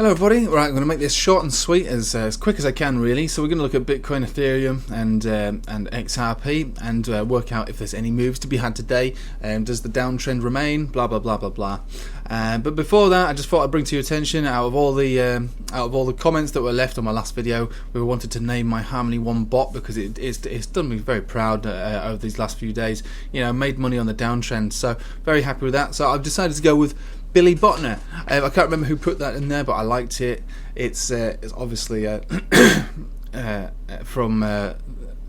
Hello everybody, right, I'm going to make this short and sweet as quick as I can really. So we're going to look at Bitcoin, Ethereum and XRP and work out if there's any moves to be had today. Does the downtrend remain? Blah blah blah blah blah. But before that, I just thought I'd bring to your attention, out of all the comments that were left on my last video, we wanted to name my Harmony One bot because it's done me very proud over these last few days. You know, made money on the downtrend, so very happy with that. So I've decided to go with Billy Botner. I can't remember who put that in there, but I liked it. It's obviously from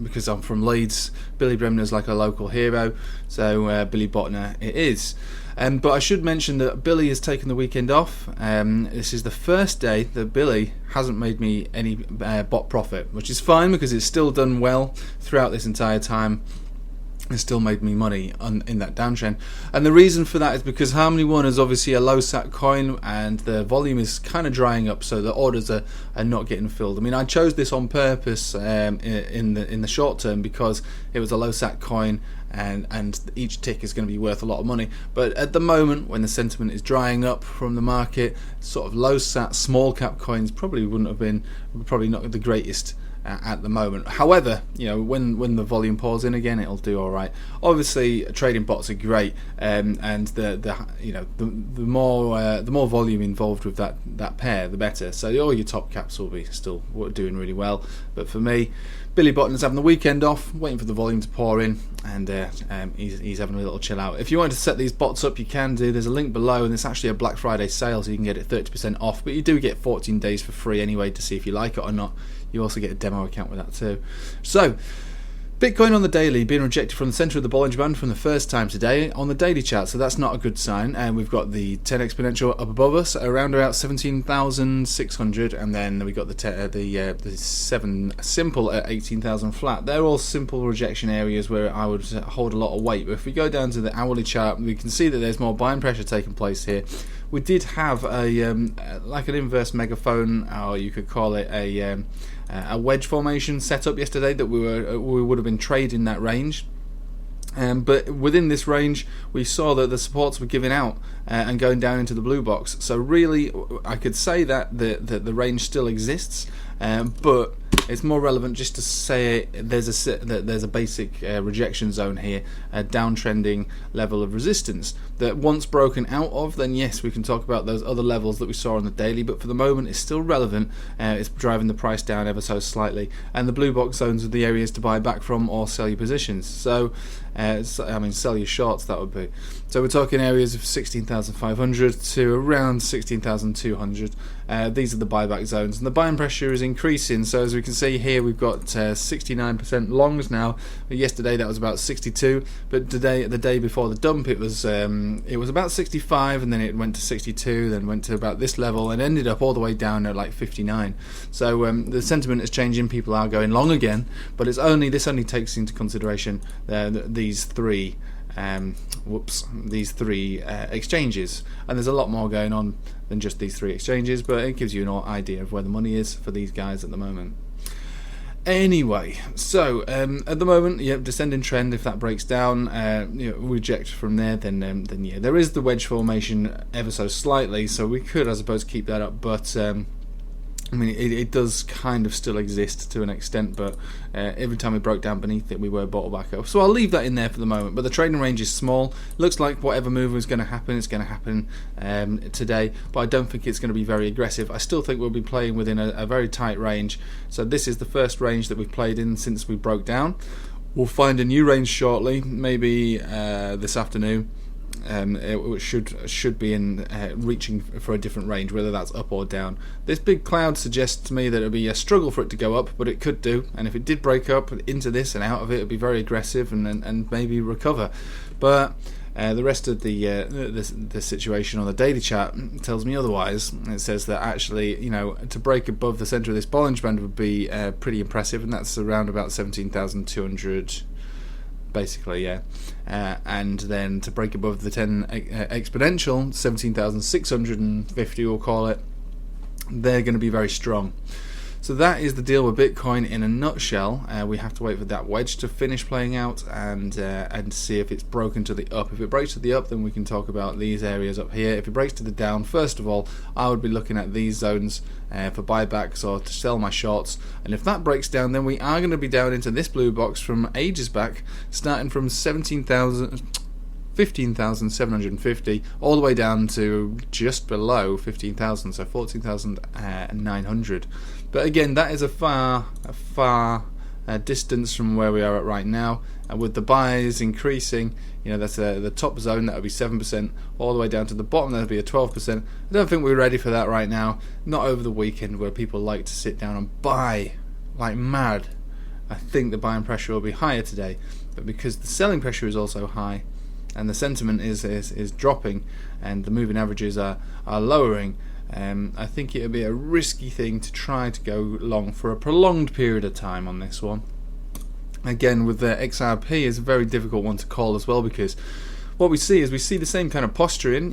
because I'm from Leeds. Billy Bremner's like a local hero, so Billy Botner it is. But I should mention that Billy has taken the weekend off. This is the first day that Billy hasn't made me any bot profit, which is fine because it's still done well throughout this entire time. It still made me money in that downtrend, and the reason for that is because Harmony One is obviously a low sat coin and the volume is kind of drying up, so the orders are not getting filled. I mean, I chose this on purpose in the short term because it was a low sat coin and each tick is going to be worth a lot of money. But at the moment, when the sentiment is drying up from the market, sort of low sat small cap coins probably not the greatest at the moment. However, you know, when the volume pours in again, it'll do all right. Obviously, trading bots are great, and the more volume involved with that pair, the better. So all your top caps will be still doing really well. But for me, Billy Botton's having the weekend off, waiting for the volume to pour in, and he's having a little chill out. If you want to set these bots up, you can do. There's a link below, and it's actually a Black Friday sale, so you can get it 30% off. But you do get 14 days for free anyway to see if you like it or not. You also get a demo account with that too. So, Bitcoin on the daily being rejected from the centre of the Bollinger Band from the first time today on the daily chart, so that's not a good sign. And we've got the 10 exponential up above us, around about 17,600, and then we got the 7 simple at 18,000 flat. They're all simple rejection areas where I would hold a lot of weight. But if we go down to the hourly chart, we can see that there's more buying pressure taking place here. We did have like an inverse megaphone, or you could call it a wedge formation set up yesterday that we would have been trading that range. But within this range, we saw that the supports were giving out and going down into the blue box. So really, I could say that the range still exists, but it's more relevant just to say there's a basic rejection zone here, a downtrending level of resistance that once broken out of, then yes, we can talk about those other levels that we saw on the daily, but for the moment it's still relevant. It's driving the price down ever so slightly, and the blue box zones are the areas to buy back from or sell your positions. So sell your shorts, that would be. So we're talking areas of 16,500 to around 16,200. These are the buyback zones, and the buying pressure is increasing. So as we can see here, we've got 69% longs now. Yesterday that was about 62, but today, the day before the dump, it was about 65, and then it went to 62, then went to about this level, and ended up all the way down at like 59. So the sentiment is changing. People are going long again, but this only takes into consideration these three exchanges, and there's a lot more going on than just these three exchanges, but it gives you an idea of where the money is for these guys at the moment. Anyway, so at the moment, descending trend. If that breaks down, reject from there, then yeah, there is the wedge formation ever so slightly, so we could, I suppose, keep that up, but I mean, it does kind of still exist to an extent, but every time we broke down beneath it, we were bottled back up. So I'll leave that in there for the moment. But the trading range is small. Looks like whatever move is going to happen, it's going to happen today. But I don't think it's going to be very aggressive. I still think we'll be playing within a very tight range. So this is the first range that we've played in since we broke down. We'll find a new range shortly, maybe this afternoon. It should be in reaching for a different range, whether that's up or down. This big cloud suggests to me that it'll be a struggle for it to go up, but it could do. And if it did break up into this and out of it, it'd be very aggressive and maybe recover. But the rest of the situation on the daily chart tells me otherwise. It says that actually, to break above the centre of this Bollinger Band would be pretty impressive, and that's around about 17,200. Basically, yeah, and then to break above the 10 exponential, 17,650 we'll call it, they're going to be very strong. So that is the deal with Bitcoin in a nutshell. We have to wait for that wedge to finish playing out and see if it's broken to the up. If it breaks to the up, then we can talk about these areas up here. If it breaks to the down, first of all, I would be looking at these zones for buybacks or to sell my shorts. And if that breaks down, then we are going to be down into this blue box from ages back, starting from 15,750 all the way down to just below 15,000, so 14,900. But again, that is a far distance from where we are at right now. And with the buys increasing, that's the top zone, that would be 7%, all the way down to the bottom, that would be a 12%. I don't think we're ready for that right now. Not over the weekend, where people like to sit down and buy like mad. I think the buying pressure will be higher today, but because the selling pressure is also high, and the sentiment is dropping, and the moving averages are lowering, I think it would be a risky thing to try to go long for a prolonged period of time on this one. Again, with the XRP, is a very difficult one to call as well, because what we see is the same kind of posturing,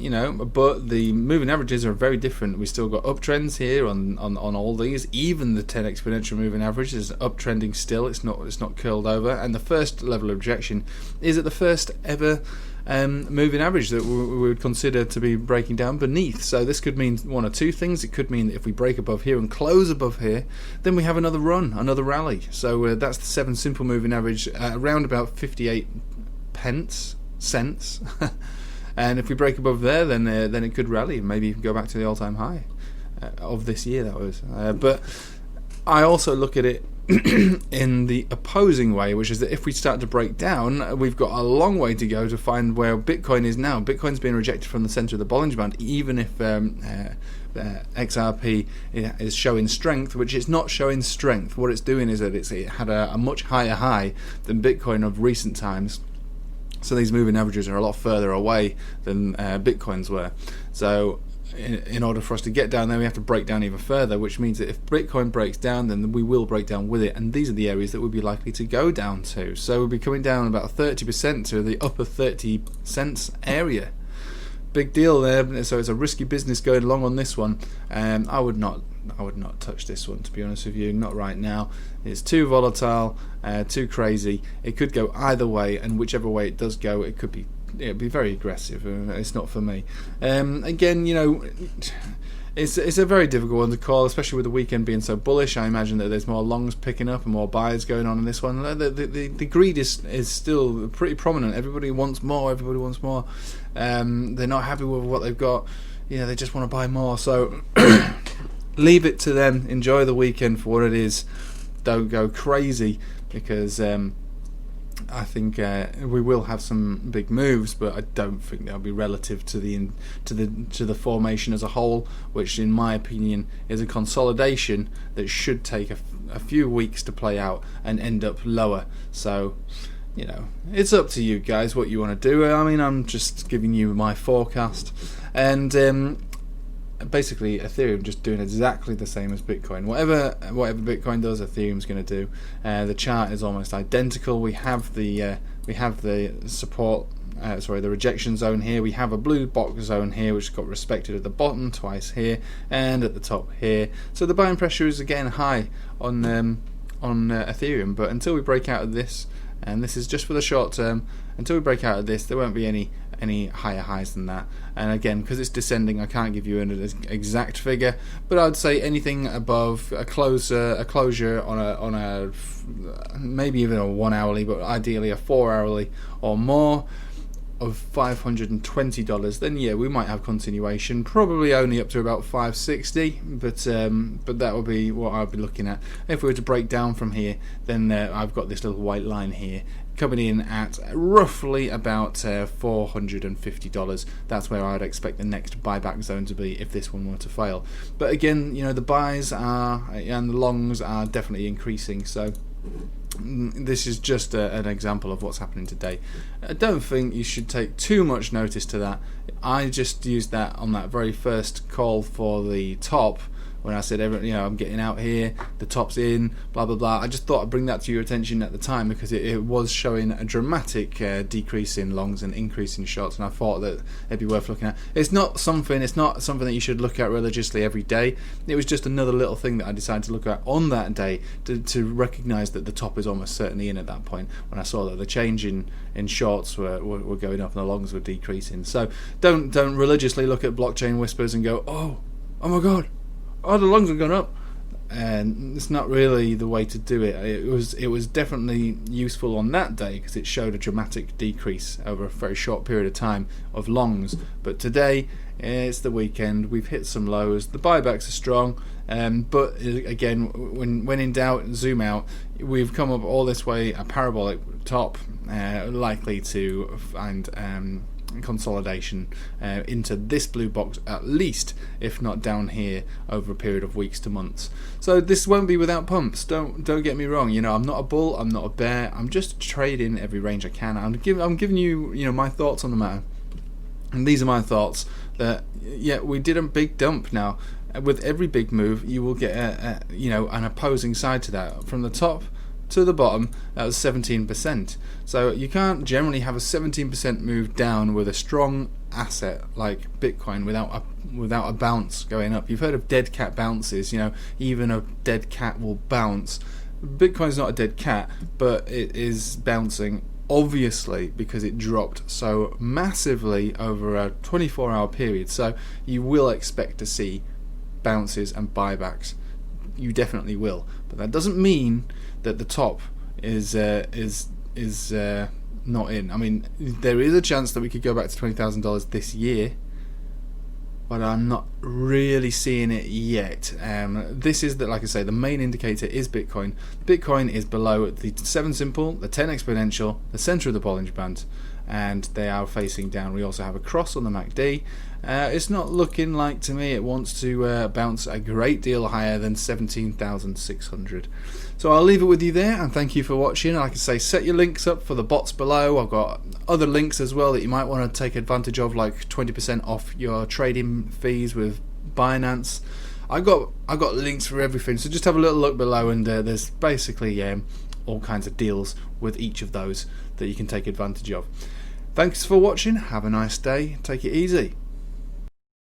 but the moving averages are very different. We still got uptrends here on all these. Even the 10 exponential moving average is uptrending still. It's not curled over. And the first level of rejection is at the first ever moving average that we would consider to be breaking down beneath. So this could mean one or two things. It could mean that if we break above here and close above here, then we have another run, another rally. So that's the 7 simple moving average, around about 58 cents. And if we break above there, then it could rally and maybe go back to the all-time high of this year, that was. But I also look at it in the opposing way, which is that if we start to break down, we've got a long way to go to find where Bitcoin is now. Bitcoin's been rejected from the center of the Bollinger Band, even if XRP is showing strength, which it's not showing strength. What it's doing is that it had a much higher high than Bitcoin of recent times. So these moving averages are a lot further away than Bitcoin's were. So in order for us to get down there, we have to break down even further, which means that if Bitcoin breaks down, then we will break down with it, and these are the areas that we'd be likely to go down to. So we'll be coming down about 30% to the upper 30 cents area. Big deal there. So it's a risky business going along on this one. I would not touch this one, to be honest with you. Not right now. It's too volatile, too crazy. It could go either way, and whichever way it does go, it'd be very aggressive. It's not for me. Again, it's a very difficult one to call, especially with the weekend being so bullish. I imagine that there's more longs picking up and more buys going on in this one. The greed is still pretty prominent. Everybody wants more. They're not happy with what they've got. They just want to buy more. So leave it to them. Enjoy the weekend for what it is. Don't go crazy, because I think we will have some big moves, but I don't think they'll be relative to the formation as a whole, which in my opinion is a consolidation that should take a few weeks to play out and end up lower. So it's up to you guys what you want to do. I mean, I'm just giving you my forecast, and basically Ethereum just doing exactly the same as Bitcoin. Whatever Bitcoin does, Ethereum's going to do. The chart is almost identical. We have the support, the rejection zone here. We have a blue box zone here, which got respected at the bottom twice here and at the top here. So the buying pressure is again high on Ethereum. But until we break out of this, and this is just for the short term, until we break out of this, there won't be any higher highs than that. And again, because it's descending, I can't give you an exact figure, but I'd say anything above a closure on a maybe even a 1 hourly, but ideally a 4 hourly or more of $520, then we might have continuation, probably only up to about 560, but that would be what I'd be looking at. If we were to break down from here, then I've got this little white line here coming in at roughly about $450. That's where I'd expect the next buyback zone to be if this one were to fail. But again, the buys and the longs are definitely increasing, so this is just an example of what's happening today. I don't think you should take too much notice to that. I just used that on that very first call for the top, when I said, I'm getting out here, the top's in, blah blah blah. I just thought I'd bring that to your attention at the time because it was showing a dramatic decrease in longs and increase in shorts, and I thought that it'd be worth looking at. It's not something that you should look at religiously every day. It was just another little thing that I decided to look at on that day to recognise that the top is almost certainly in at that point, when I saw that the change in shorts were going up and the longs were decreasing. So don't religiously look at blockchain whispers and go, oh my god, the longs have gone up. And it's not really the way to do it. It was definitely useful on that day because it showed a dramatic decrease over a very short period of time of longs. But today, it's the weekend, we've hit some lows, the buybacks are strong, but again, when in doubt, zoom out. We've come up all this way, a parabolic top, likely to find consolidation into this blue box at least, if not down here over a period of weeks to months. So this won't be without pumps. Don't get me wrong. I'm not a bull, I'm not a bear. I'm just trading every range I can. I'm giving you my thoughts on the matter, and these are my thoughts. That we did a big dump. Now with every big move, you will get an opposing side to that. From the top to the bottom, that was 17%. So you can't generally have a 17% move down with a strong asset like Bitcoin without a bounce going up. You've heard of dead cat bounces. Even a dead cat will bounce. Bitcoin's not a dead cat, but it is bouncing, obviously, because it dropped so massively over a 24-hour period. So you will expect to see bounces and buybacks. You definitely will, but that doesn't mean that the top is not in. I mean, there is a chance that we could go back to $20,000 this year, but I'm not really seeing it yet. This is like I say, the main indicator is Bitcoin. Bitcoin is below the 7 simple, the 10 exponential, the center of the Bollinger Band, and they are facing down. We also have a cross on the MACD. It's not looking like, to me, it wants to bounce a great deal higher than 17,600. So I'll leave it with you there, and thank you for watching. Like I say, set your links up for the bots below. I've got other links as well that you might want to take advantage of, like 20% off your trading fees with Binance. I've got links for everything, so just have a little look below, and there's basically all kinds of deals with each of those that you can take advantage of. Thanks for watching. Have a nice day. Take it easy.